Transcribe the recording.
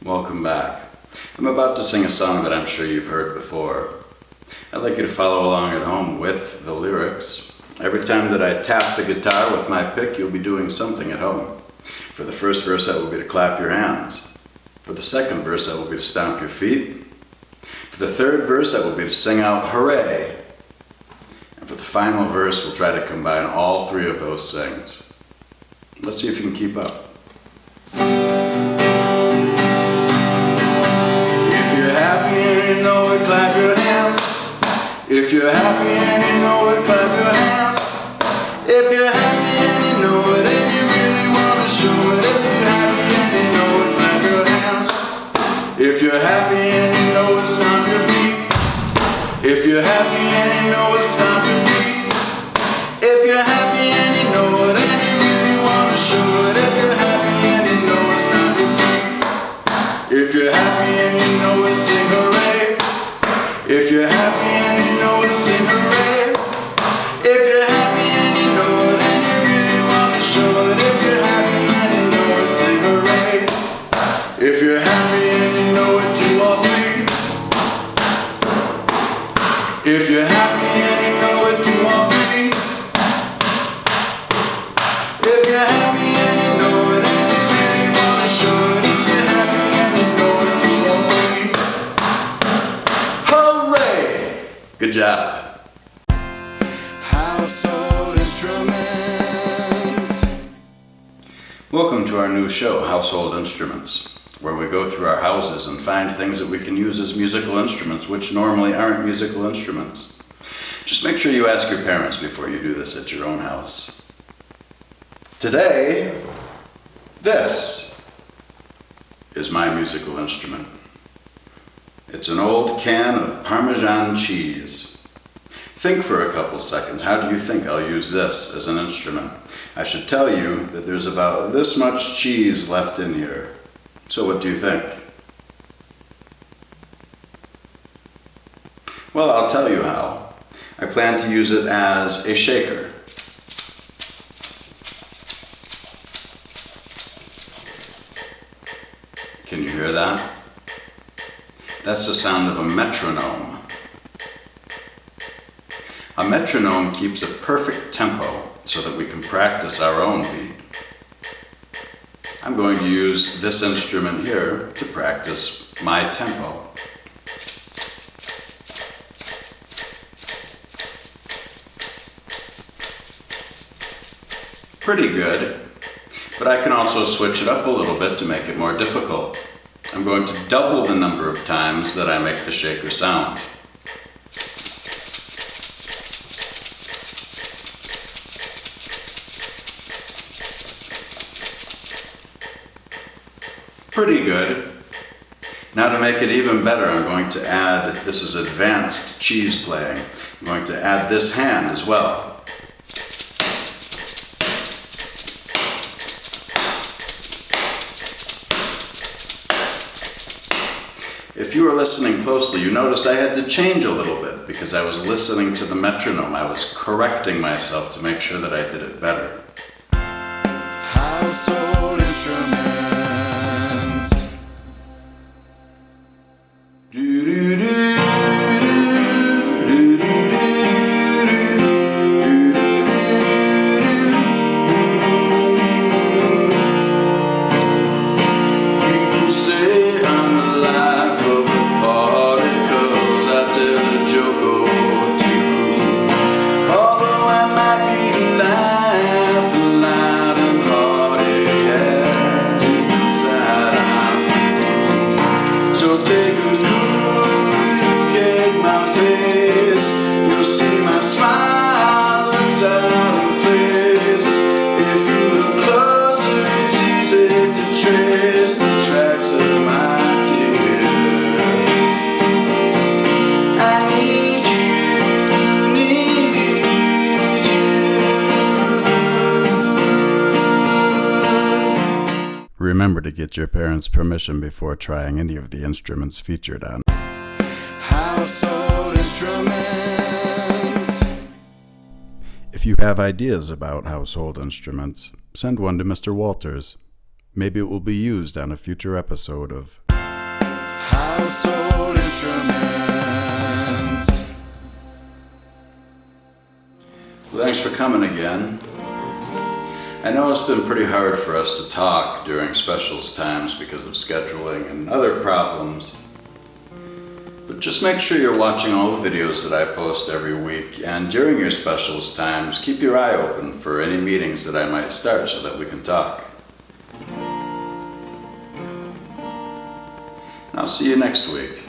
Welcome back. I'm about to sing a song that I'm sure you've heard before. I'd like you to follow along at home with the lyrics. Every time that I tap the guitar with my pick, you'll be doing something at home. For the first verse, that will be to clap your hands. For the second verse, that will be to stomp your feet. For the third verse, that will be to sing out hooray. And for the final verse, we'll try to combine all three of those things. Let's see if you can keep up. You know it, clap your hands. If you're happy and you know it, clap your hands. If you're happy and you know it and you really want to show it. If you're happy and you know it, clap your hands. If you're happy and you know it, stomp your feet. If you're happy and you know it, stomp your feet. If you're happy and you know it and you really want to show it. If you're happy and you know it, stomp your feet. If you're happy and you know it, sing hooray. If you're happy and you know it, sing hooray. If you're happy and you know it and you really want to show it. If you're happy and you know it, sing hooray. If you're happy and you know it, do all three. If you're happy and you know it, do all three. If you're happy and you know it and you really want to show it. If you're happy and you know it, do all three. Hooray! Good job. Household Instruments. Welcome to our new show, Household Instruments, where we go through our houses and find things that we can use as musical instruments, which normally aren't musical instruments. Just make sure you ask your parents before you do this at your own house. Today, this is my musical instrument. It's an old can of Parmesan cheese. Think for a couple seconds. How do you think I'll use this as an instrument? I should tell you that there's about this much cheese left in here. So what do you think? Well, I'll tell you how. I plan to use it as a shaker. Can you hear that? That's the sound of a metronome. A metronome keeps a perfect tempo so that we can practice our own beat. I'm going to use this instrument here to practice my tempo. Pretty good, but I can also switch it up a little bit to make it more difficult. I'm going to double the number of times that I make the shaker sound. Pretty good. Now to make it even better, I'm going to add, this is advanced cheese playing, I'm going to add this hand as well. If you were listening closely, you noticed I had to change a little bit because I was listening to the metronome. I was correcting myself to make sure that I did it better. Household Instruments. Remember to get your parents' permission before trying any of the instruments featured on Household Instruments. If you have ideas about household instruments, send one to Mr. Walters. Maybe it will be used on a future episode of household instruments. Well, thanks for coming again. I know it's been pretty hard for us to talk during specials times because of scheduling and other problems. But just make sure you're watching all the videos that I post every week, and during your specials times, keep your eye open for any meetings that I might start so that we can talk. And I'll see you next week.